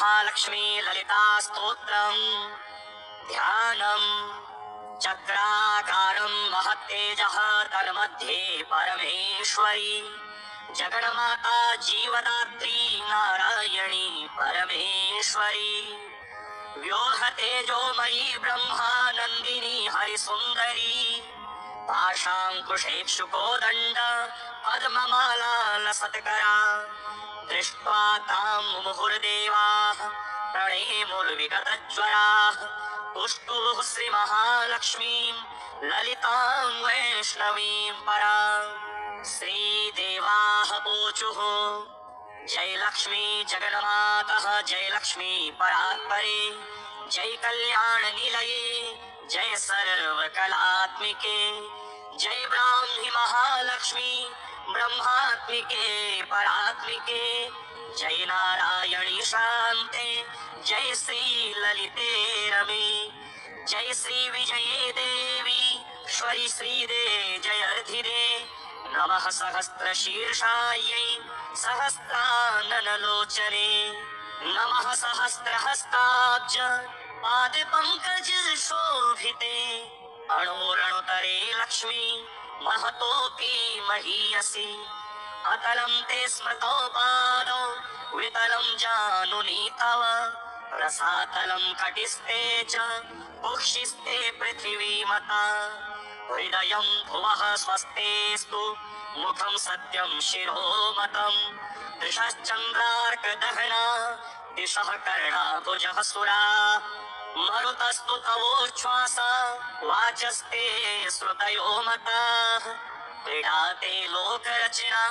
महालक्ष्मी ललिता स्तोत्रम् ध्यानम् चक्राकारं महत्तेजः तन्मध्ये परमेश्वरी जगन्माता जीवदात्री नारायणी परमेश्वरी व्योहतेजोमयी ब्रह्मानन्दिनी हरिसुन्दरी पाशाङ्कुशेक्षुकोदण्ड पद्ममाला लसत्करा दृष्ट्वा तां मुहुर्देवाः प्रणेमुर्विगतज्वराः तुष्टुः श्रीमहालक्ष्मीं ललितां वैष्णवीं पराम् श्रीदेवाः ऊचुः जय लक्ष्मी जगन्मातः जय लक्ष्मी परात्परे जय कल्याण निलये जय सर्वकलात्मिके जय ब्राह्मी महालक्ष्मी ब्रह्मात्मिके परात्मिके जय नारायणी शान्ते जय श्री ललिते रमे जय श्री विजये देवी श्वरी श्रीदे जयर्धिरे नमः सहस्रशीर्षायै सहस्राननलोचने नमः सहस्रहस्ताब्ज पादपङ्कज शोभिते अणोरणुतरे लक्ष्मी महतोऽपि महीयसि अतलं ते स्मृतौ पादौ वितलं जानुनी तव रसातलं कटिस्ते च कुक्षिस्ते पृथिवीमता हृदयं भुवः स्वस्तेस्तु मुखं सत्यं शिरोमतम् दिशश्चन्द्रार्कदहना दिशः कर्णाभुजः सुरा मरुतस्तु तवोच्छ्वास वाचस्ते श्रुतयो मताः क्रीडाते लोकरचना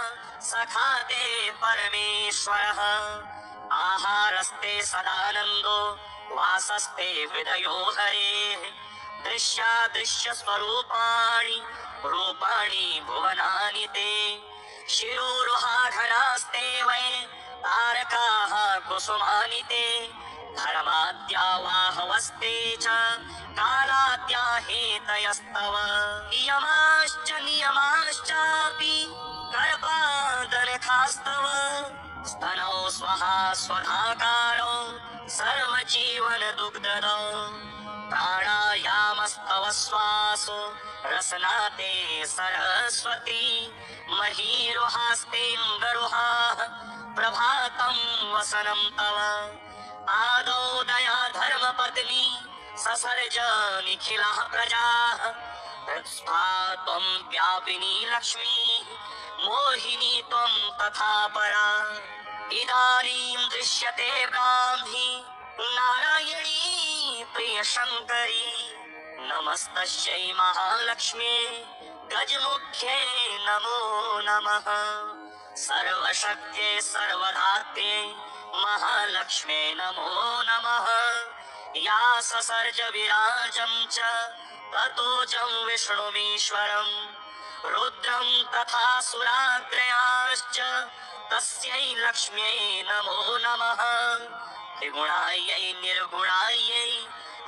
सखाते परमेश्वरः आहारस्ते सदानन्दो वासस्ते हृदयो हरेः दृश्यादृश्यस्वरूपाणि रूपाणि भुवनानि ते शिरोरुहाघनास्ते वै तारकाः कुसुमानि ते धर्माद्या वाहवस्ते च कालाद्या हेतयस्तव नियमाश्च नियमाश्चापि कर्पादनखास्तव स्तनौ स्वहा स्वधाकारो सर्वजीवनदुग्धदौ प्राणायामस्तव श्वासो रसनाते सरस्वती महीरुहास्तेऽङ्गरुहाः प्रभातं वसनं तव आदौ दया धर्मपत्नी ससर्ज निखिलः प्रजाः हृत्स्था त्वं व्यापिनी लक्ष्मी मोहिनी त्वं तथा परा इदानीं दृश्यते ब्राह्मी नारायणी प्रियशङ्करी नमस्तस्यै महालक्ष्मी गजमुख्ये नमो नमः सर्वशक्त्यै सर्वधात्र्यै महालक्ष्मे नमो नमः या ससर्ज विराजं च ततोजं विष्णुमीश्वरं रुद्रं तथा सुराग्रयाश्च तस्यै लक्ष्म्यै नमो नमः त्रिगुणायै निर्गुणायै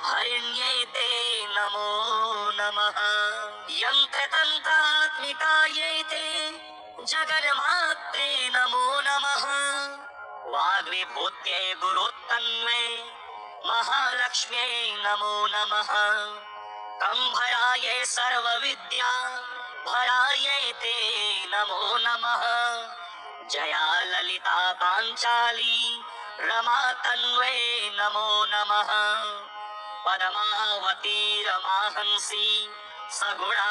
हरिण्यै ते नमो नमः यन्त्रतन्त्रात्मिकायै ते जगन्मात्रे नमो नमः वाग्विभूत्यै गुरुत्तन्वे महालक्ष्म्यै नमो नमः कंभरायै सर्वविद्या भरायै ते नमो नमः जया ललिता पाञ्चाली रमा तन्वे नमो नमः पद्मावती रमाहंसी सगुणा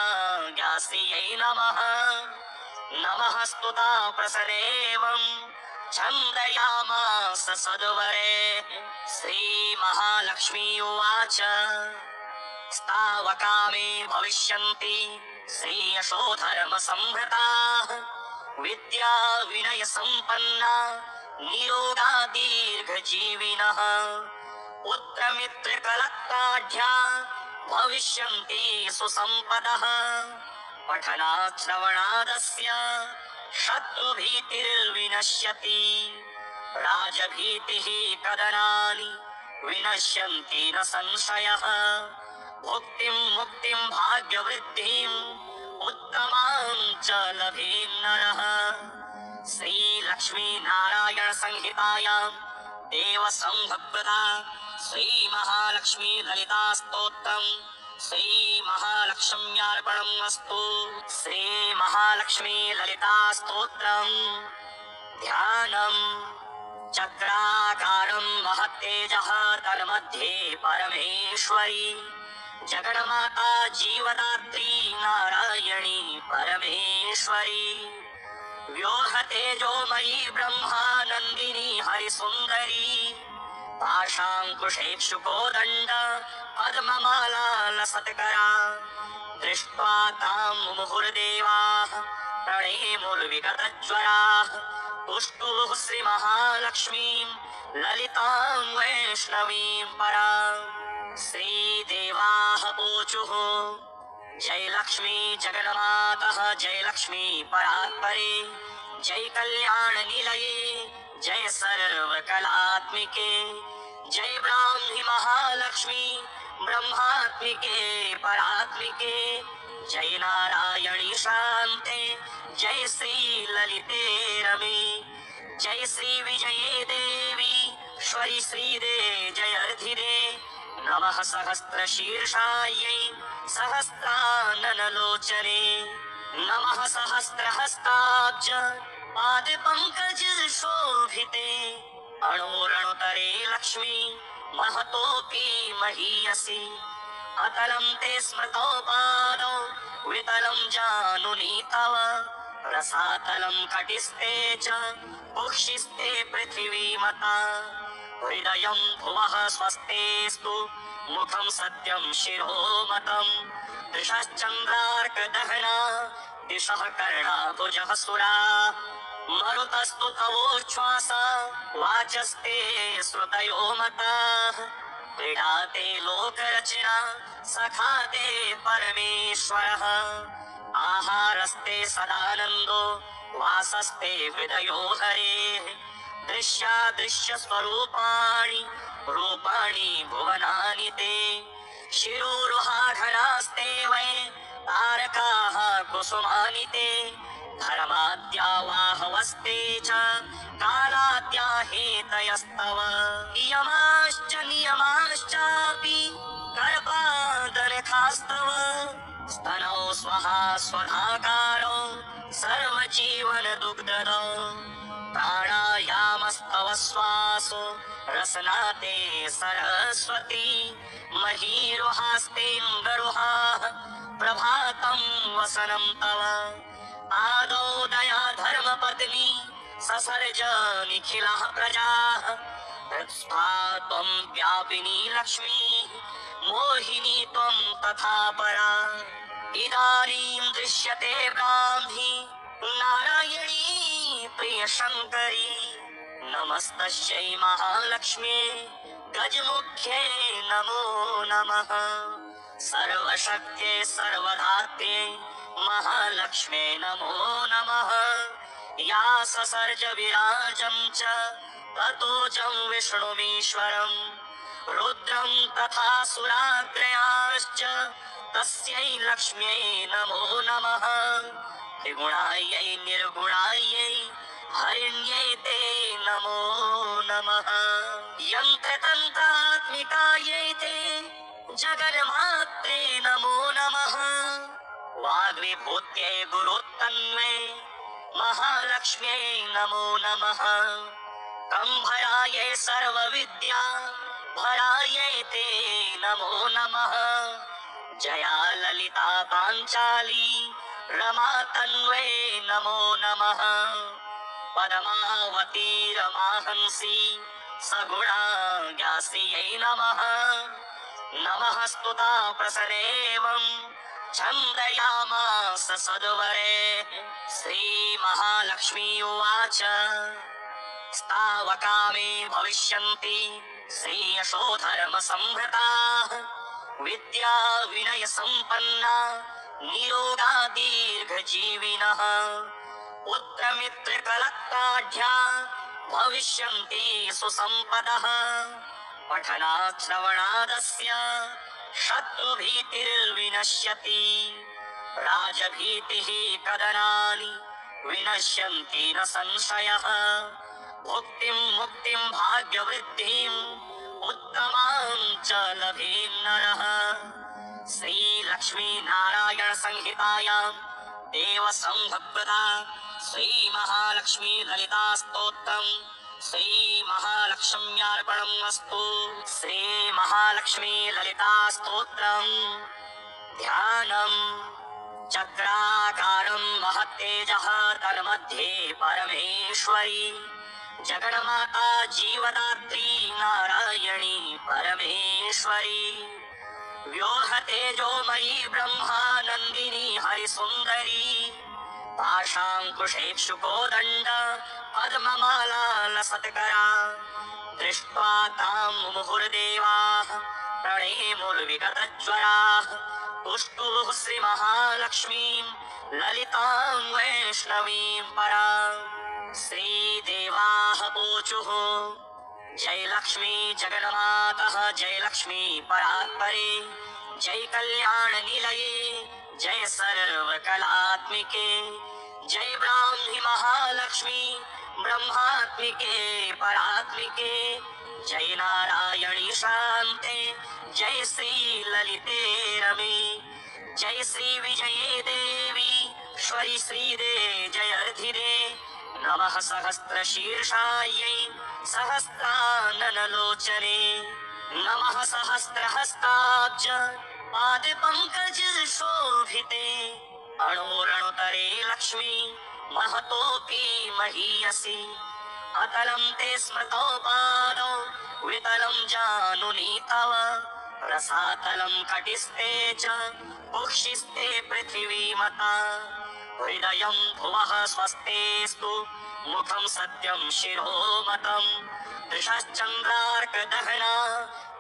ज्ञास्यै नमः नमः स्तुता प्रसरेवं छन्दयामास सद्वरे श्रीमहालक्ष्मी उवाच स्तावकामे भविष्यन्ति श्रीयशोधर्मसंभृताः विद्या विनय सम्पन्ना निरोगा दीर्घजीविनः पुत्रमित्रकलत्राढ्या भविष्यन्ति सुसम्पदः पठनात् श्रवणादस्य शत्रुभीतिर्विनश्यति राजभीतिः कदनानि विनश्यन्ति न संशयः भुक्तिं मुक्तिं भाग्यवृद्धिम् उत्तमां च लभेन्नरः श्रीलक्ष्मी नारायण संहितायां देवसंभवदा श्रीमहालक्ष्मी ललिता स्तोत्रम् श्रीमहालक्ष्म्यार्पणम् अस्तु। श्रीमहालक्ष्मी ललिता स्तोत्रम् ध्यानम् चक्राकारम् महत्तेजः तन्मध्ये परमेश्वरी जगन्माता जीवदात्री नारायणी परमेश्वरी व्योहतेजोमयी ब्रह्मानन्दिनी हरिसुन्दरी पाशाङ्कुशेक्षुकोदण्ड पद्ममाला लसत्करा दृष्ट्वा तां मुहुर्देवाः प्रणेमुर्विगतज्वराः तुष्टुः श्रीमहालक्ष्मीं ललितां वैष्णवीं पराम्। श्रीदेवाः ऊचुः जय लक्ष्मी जगन्मातः जय लक्ष्मी परात्परे जय कल्याण निलये जय सर्वकलात्मिके जय ब्राह्मी महालक्ष्मी ब्रह्मात्मिके परात्मिके जय नारायणी शान्ते जय श्री ललिते रमे जय श्री विजये देवी श्वरी श्रीदे जयर्धिरे नमः सहस्रशीर्षायै सहस्राननलोचने नमः सहस्रहस्ताब्ज पादपङ्कज शोभिते अणोरणुतरे लक्ष्मी महतोऽपि महीयसि अतलं ते स्मृतौ पादौ वितलं जानुनी तव रसातलं कटिस्ते च कुक्षिस्ते पृथिवीमता हृदयं भुवः स्वस्तेस्तु मुखं सत्यं शिरोमतं दिशश्चन्द्रार्कदहना दिशः कर्णाभुजः सुरा मरुतस्तु तवोच्छ्वास वाचस्ते श्रुतयो मताः क्रीडाते लोकरचना सखाते परमेश्वरः आहारस्ते सदानन्दो वासस्ते हृदयो हरेः दृश्यादृश्यस्वरूपाणि रूपाणि भुवनानि ते शिरोरुहाघनास्ते वै तारकाः कुसुमानि ते धर्माद्या वाहवस्ते च कालाद्या हेतयस्तव नियमाश्च नियमाश्चापि कर्पादनखास्तव स्तनौ स्वहा स्वधाकारो सर्वजीवनदुग्धदौ प्राणायामस्तव श्वासो रसनाते सरस्वती महीरुहास्तेऽङ्गरुहाः प्रभातं वसनं तव आदौ दया धर्मपत्नी ससर्ज निखिलः प्रजाः हृत्स्था त्वं व्यापिनी लक्ष्मी मोहिनी त्वं तथा परा इदानीं दृश्यते ब्राह्मी नारायणी प्रियशङ्करी नमस्तस्यै महालक्ष्म्यै गजमुख्ये नमो नमः सर्वशक्त्यै सर्वधात्र्यै महालक्ष्म्यै नमो नमः या ससर्ज विराजं च ततोजं विष्णुमीश्वरं रुद्रं तथा सुराग्रयाश्च तस्यै लक्ष्म्यै नमो नमः त्रिगुणायै निर्गुणायै हरिण्यै ते नमो नमः यन्त्रतन्त्रात्मिकायै ते जगन्मात्रे नमो नमः वाग्विभूत्यै गुरुत्तन्वे महालक्ष्म्यै नमो नमः कंभरायै सर्वविद्या भरायै ते नमो नमः जया ललिता पाञ्चाली रमा तन्वे नमो नमः पद्मावती रमाहंसी सगुणा ज्ञास्यै नमः नमः स्तुता प्रसरेवं छन्दयामास सद्वरे श्रीमहालक्ष्मी उवाच स्तावकामे भविष्यन्ति श्रीयशो धर्मसंभृताः विद्या विनय सम्पन्ना निरोगा दीर्घजीविनः पुत्रमित्रकलत्राढ्या भविष्यन्ति सुसम्पदः पठनात् श्रवणादस्य शत्रुभीतिर्विनश्यति राजभीतिः कदनानि विनश्यन्ति न संशयः भुक्तिं मुक्तिं भाग्यवृद्धिम् उत्तमां च लभेत् नरः। श्रीलक्ष्मी नारायण संहितायां देवसंहकृता श्रीमहालक्ष्मी ललिता स्तोत्रम् श्रीमहालक्ष्म्यार्पणम् अस्तु। श्रीमहालक्ष्मी ललिता स्तोत्रम् ध्यानम् चक्राकारं महत्तेजः तन्मध्ये परमेश्वरी जगन्माता जीवदात्री नारायणी परमेश्वरी व्योहतेजोमयी ब्रह्मानन्दिनी हरिसुन्दरी पाशाङ्कुशेक्षुकोदण्ड पद्ममाला लसत्करा दृष्ट्वा तां मुहुर्देवाः प्रणेमुर्विगतज्वराः पुष्टुः श्रीमहालक्ष्मीं ललितां वैष्णवीं पराम्। श्रीदेवाः ऊचुः जय लक्ष्मी जगन्मातः जय लक्ष्मी परात्परे जय कल्याण निलये जय सर्वकलात्मिके जय ब्राह्मी महालक्ष्मी ब्रह्मात्मिके परात्मिके जय नारायणी शान्ते जय श्री ललिते रमे जय श्री विजये देवी श्वरी श्रीदे जयर्धिरे नमः सहस्रशीर्षायै सहस्राननलोचने नमः सहस्रहस्ताब्ज पादपङ्कज शोभिते अणोरणुतरे लक्ष्मी महतोऽपि महीयसि अतलं ते स्मृतौ पादौ वितलं जानुनी तव रसातलं कटिस्ते च कुक्षिस्ते पृथिवीमता हृदयं भुवः स्वस्तेस्तु मुखं सत्यं शिरोमतम् दिशश्चन्द्रार्कदहना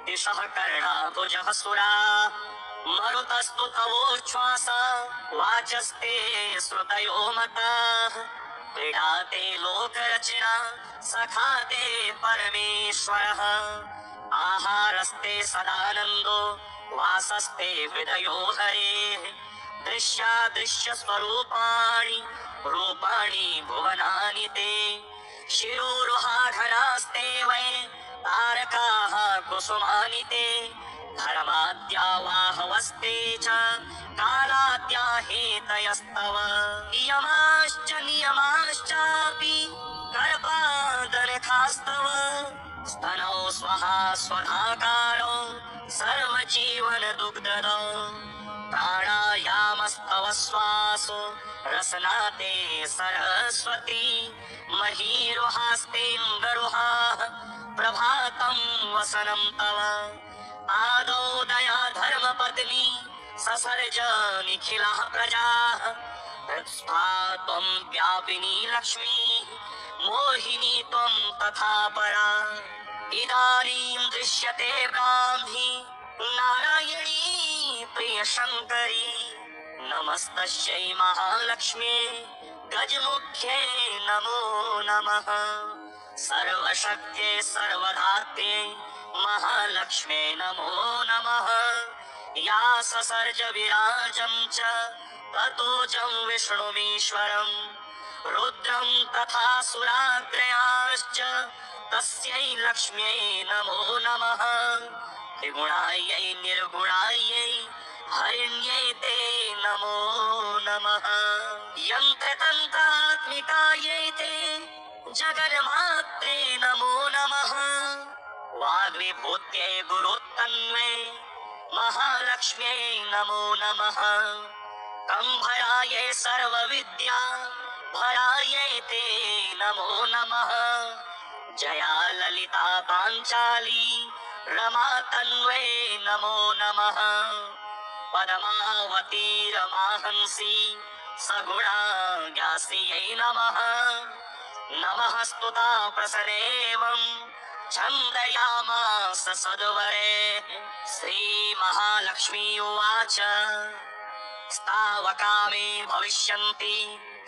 दिशः कर्णाभुजः सुरा मरुतस्तु तवोच्छ्वास वाचस्ते श्रुतयो मताः क्रीडाते लोकरचना सखाते परमेश्वरः आहारस्ते सदानन्दो वासस्ते हृदयो हरेः दृश्यादृश्यस्वरूपाणि रूपाणि भुवनानि ते शिरोरुहाघनास्ते वै तारकाः कुसुमानि ते धर्माद्या वाहवस्ते च कालाद्या हेतयस्तव यमाश्च नियमाश्चापि कर्पादनखास्तव स्तनौ स्वहा स्वधाकारो सर्वजीवन दुग्धदौ प्राणायामस्तव श्वासो रसनाते सरस्वती महीरुहास्तेऽङ्गरुहाः प्रभातं वसनं तव आदौ दया धर्मपत्नी ससर्ज निखिलाः प्रजाः हृत्स्था त्वं व्यापिनी लक्ष्मी मोहिनी त्वं तथा परा इदानीं दृश्यते ब्राह्मी नारायणी प्रियशङ्करी नमस्तस्यै महालक्ष्मी गजमुख्ये नमो नमः सर्वशक्त्यै सर्वधात्र्यै महालक्ष्मे नमो नमः या ससर्ज विराजं च ततोजं विष्णुमीश्वरम् रुद्रं तथा सुराग्रयाश्च तस्यै लक्ष्म्यै नमो नमः त्रिगुणायै निर्गुणायै हरिण्यै ते नमो नमः यन्त्रतन्त्रात्मिकायै ते जगन्मात्रे नमो नमः वाग्विभूत्यै गुरुत्तन्वे महालक्ष्म्यै नमो नमः कंभरायै सर्वविद्या भरायै ते नमो नमः जया ललिता पाञ्चाली रमा तन्वे नमो नमः पद्मावती रमाहंसी सगुणा ज्ञास्यै नमः नमः स्तुता प्रसरेवं छन्दयामास सद्वरे श्रीमहालक्ष्मी उवाच स्तावकामे भविष्यन्ति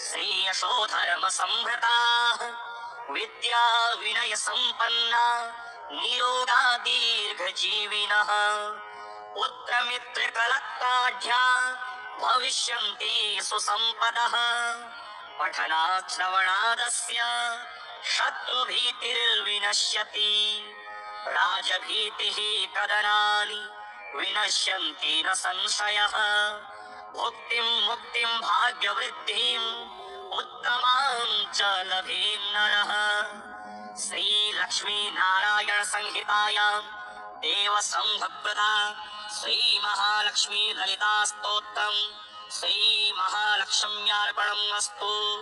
श्रीयशोधर्मसम्भृताः विद्या विनय सम्पन्ना निरोगा दीर्घजीविनः पुत्रमित्रकलत्ताढ्या भविष्यन्ति सुसम्पदः पठनात् श्रवणादस्य शत्रुभीतिर्विनश्यति राजभीतिः कदनानि विनश्यन्ति न संशयः भुक्तिं मुक्तिं भाग्यवृद्धिम् उत्तमां च लभेन्नरः श्रीलक्ष्मी नारायण संहितायां देवसंभवदा श्री महालक्ष्मी ललिता स्तोत्रम् श्री महालक्ष्म्यार्पणम् अस्तु।